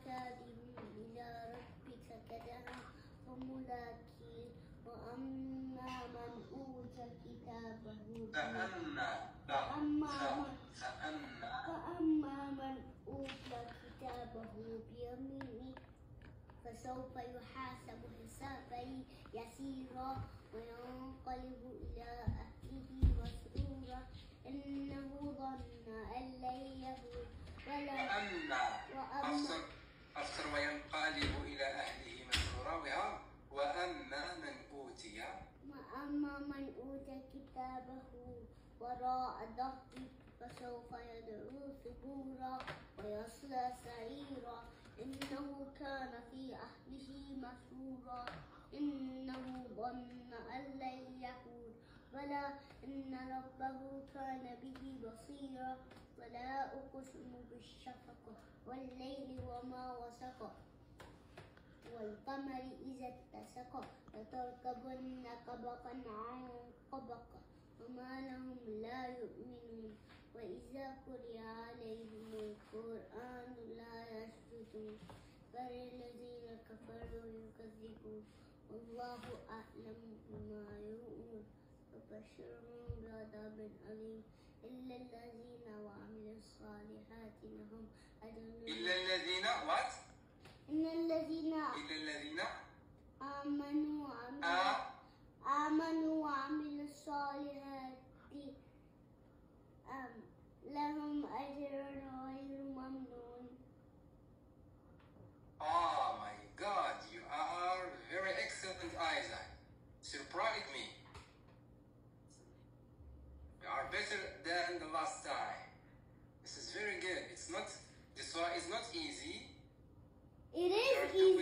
كاذب إلى ربك كدحا فملاقيه وأما من أوتي كتابه فأما من أوتي كتابه بيمينه فسوف يحاسب حسابا يسيرا وينقلب إلى أهله مسرورا إنه ظن أن لن يهور أفسر وينقلب إلى أهله مسرورا وأما من أوتي كتابه وراء ظهره فسوف يدعو ثبورا ويصلى سعيرا إنه كان في أهله مسرورا إنه ظن أن لن يحور بلى إن ربه كان به بصيرا ولا أقسم بالشفق والليل وما وسق والقمر إذا اتسق لتركبن طبقا عن طبق وما لهم لا يؤمنون وإذا قرئ عليهم القرآن لا يسجدون بل الذين كفروا يكذبون والله أعلم بما يوعون فبشرهم بعذاب أليم إلا الذين وعملوا الصالحات لهم أجر إن الذين آمنوا وعملوا الصالحات لهم أجر غير ممنون. Oh my God, you are very excellent, Isaac. Surprised me. You are better than the last time. This is very good. This one is not easy. It is easy.